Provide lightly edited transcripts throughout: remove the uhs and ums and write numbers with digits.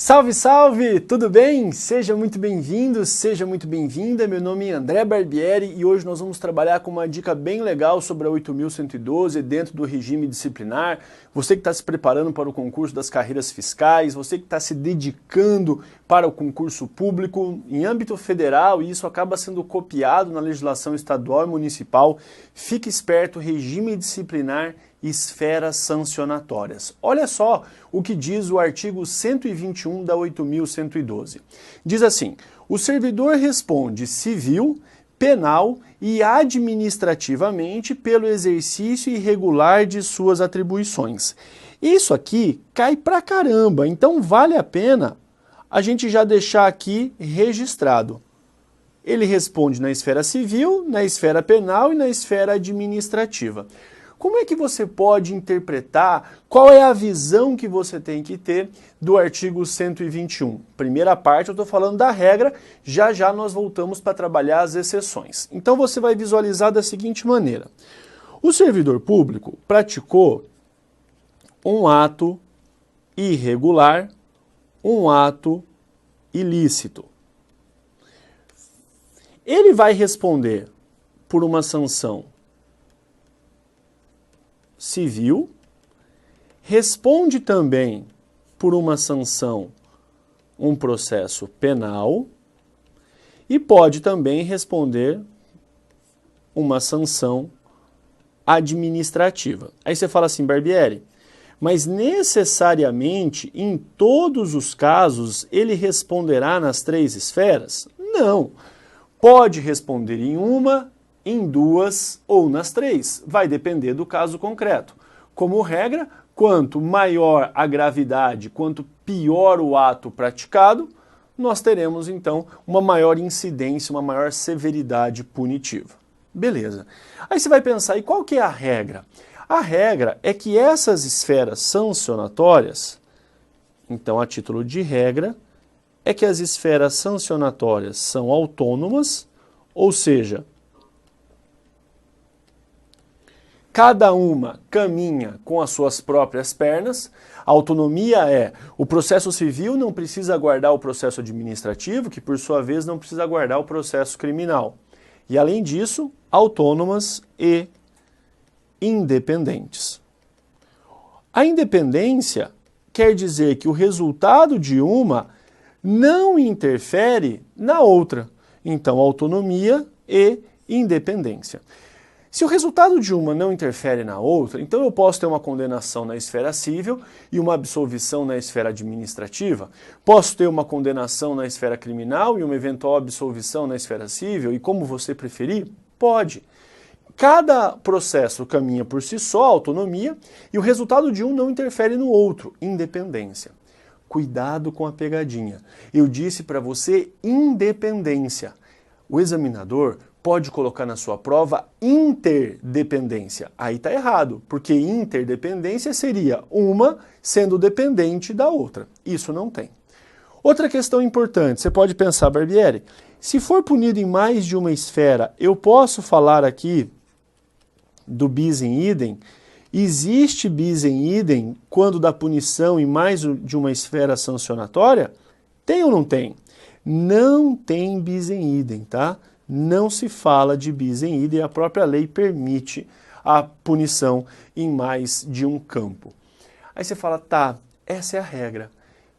Salve, salve! Tudo bem? Seja muito bem-vindo, seja muito bem-vinda. Meu nome é André Barbieri e hoje nós vamos trabalhar com uma dica bem legal sobre a 8.112 dentro do regime disciplinar. Você que está se preparando para o concurso das carreiras fiscais, você que está se dedicando para o concurso público em âmbito federal e isso acaba sendo copiado na legislação estadual e municipal, fique esperto, regime disciplinar e esferas sancionatórias. Olha só o que diz o artigo 121 da 8.112. Diz assim: o servidor responde civil, penal e administrativamente pelo exercício irregular de suas atribuições. Isso aqui cai pra caramba, então vale a pena a gente já deixar aqui registrado. Ele responde na esfera civil, na esfera penal e na esfera administrativa. Como é que você pode interpretar, qual é a visão que você tem que ter do artigo 121? Primeira parte eu estou falando da regra, já já nós voltamos para trabalhar as exceções. Então você vai visualizar da seguinte maneira: o servidor público praticou um ato irregular, um ato ilícito. Ele vai responder por uma sanção civil, responde também por uma sanção, um processo penal, e pode também responder uma sanção administrativa. Aí você fala assim, Barbieri, mas necessariamente em todos os casos ele responderá nas três esferas? Não. Pode responder em uma, em duas ou nas três. Vai depender do caso concreto. Como regra, quanto maior a gravidade, quanto pior o ato praticado, nós teremos então uma maior incidência, uma maior severidade punitiva. Beleza. Aí você vai pensar, e qual que é a regra? A regra é que essas esferas sancionatórias, então a título de regra, é que as esferas sancionatórias são autônomas, ou seja, cada uma caminha com as suas próprias pernas. A autonomia é: o processo civil não precisa aguardar o processo administrativo, que por sua vez não precisa aguardar o processo criminal. E além disso, autônomas e independentes. A independência quer dizer que o resultado de uma não interfere na outra. Então, autonomia e independência. Se o resultado de uma não interfere na outra, então eu posso ter uma condenação na esfera civil e uma absolvição na esfera administrativa. Posso ter uma condenação na esfera criminal e uma eventual absolvição na esfera civil, e como você preferir, pode. Cada processo caminha por si só, autonomia, e o resultado de um não interfere no outro, independência. Cuidado com a pegadinha. Eu disse para você independência. O examinador pode colocar na sua prova interdependência. Aí está errado, porque interdependência seria uma sendo dependente da outra. Isso não tem. Outra questão importante, você pode pensar, Barbieri, se for punido em mais de uma esfera, eu posso falar aqui do bis in idem? Existe bis in idem quando dá punição em mais de uma esfera sancionatória? Tem ou não tem? Não tem bis in idem, tá? Não se fala de bis in idem, a própria lei permite a punição em mais de um campo. Aí você fala, tá, essa é a regra.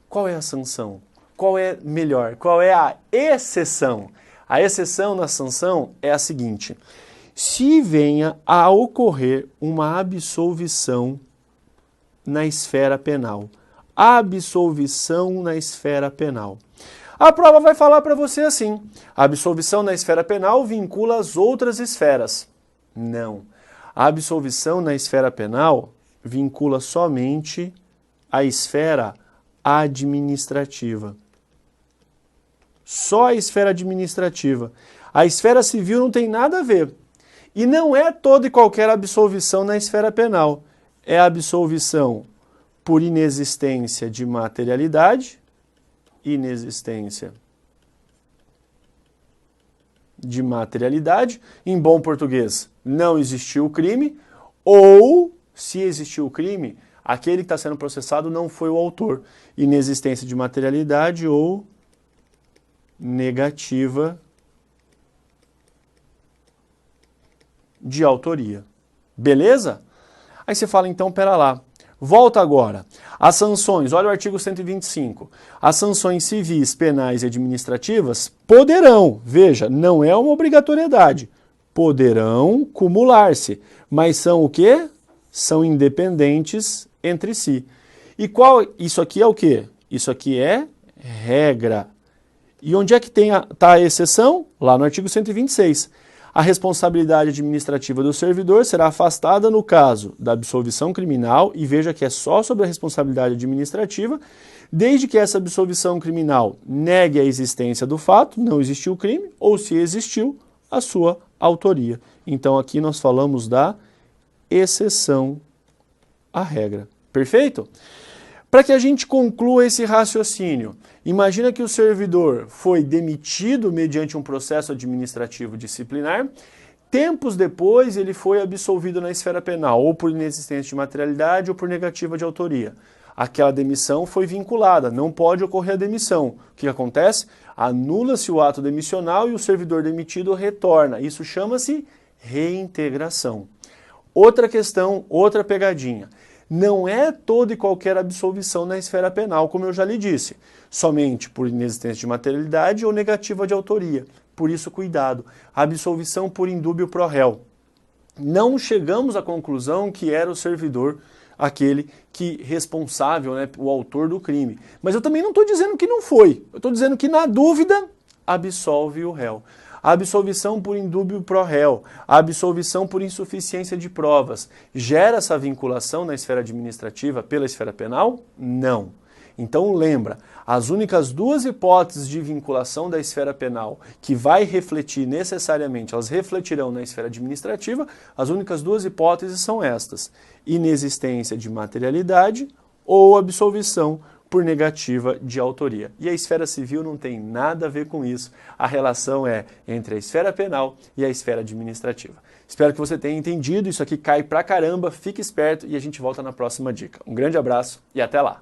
Qual é a sanção? Qual é melhor? Qual é a exceção? A exceção na sanção é a seguinte: se venha a ocorrer uma absolvição na esfera penal. Absolvição na esfera penal. A prova vai falar para você assim: a absolvição na esfera penal vincula as outras esferas. Não. A absolvição na esfera penal vincula somente a esfera administrativa. Só a esfera administrativa. A esfera civil não tem nada a ver. E não é toda e qualquer absolvição na esfera penal. É a absolvição por inexistência de materialidade, em bom português, não existiu o crime, ou, se existiu o crime, aquele que está sendo processado não foi o autor. Inexistência de materialidade ou negativa de autoria. Beleza? Aí você fala, então, pera lá. Volta agora. As sanções, olha o artigo 125. As sanções civis, penais e administrativas poderão, veja, não é uma obrigatoriedade, poderão cumular-se, mas são o quê? São independentes entre si. E isso aqui é o quê? Isso aqui é regra. E onde é que está a exceção? Lá no artigo 126. A responsabilidade administrativa do servidor será afastada no caso da absolvição criminal, e veja que é só sobre a responsabilidade administrativa, desde que essa absolvição criminal negue a existência do fato, não existiu o crime, ou se existiu, a sua autoria. Então aqui nós falamos da exceção à regra. Perfeito? Para que a gente conclua esse raciocínio, imagina que o servidor foi demitido mediante um processo administrativo disciplinar, tempos depois ele foi absolvido na esfera penal, ou por inexistência de materialidade ou por negativa de autoria. Aquela demissão foi vinculada, não pode ocorrer a demissão. O que acontece? Anula-se o ato demissional e o servidor demitido retorna. Isso chama-se reintegração. Outra questão, outra pegadinha. Não é toda e qualquer absolvição na esfera penal, como eu já lhe disse, somente por inexistência de materialidade ou negativa de autoria. Por isso, cuidado. Absolvição por indúbio pro réu. Não chegamos à conclusão que era o servidor aquele que responsável, né, o autor do crime. Mas eu também não estou dizendo que não foi. Eu estou dizendo que, na dúvida, absolve o réu. A absolvição por indúbio pro réu, a absolvição por insuficiência de provas, gera essa vinculação na esfera administrativa pela esfera penal? Não. Então lembra, as únicas duas hipóteses de vinculação da esfera penal que vai refletir necessariamente, elas refletirão na esfera administrativa, as únicas duas hipóteses são estas: inexistência de materialidade ou absolvição por negativa de autoria. E a esfera civil não tem nada a ver com isso. A relação é entre a esfera penal e a esfera administrativa. Espero que você tenha entendido. Isso aqui cai pra caramba. Fique esperto e a gente volta na próxima dica. Um grande abraço e até lá!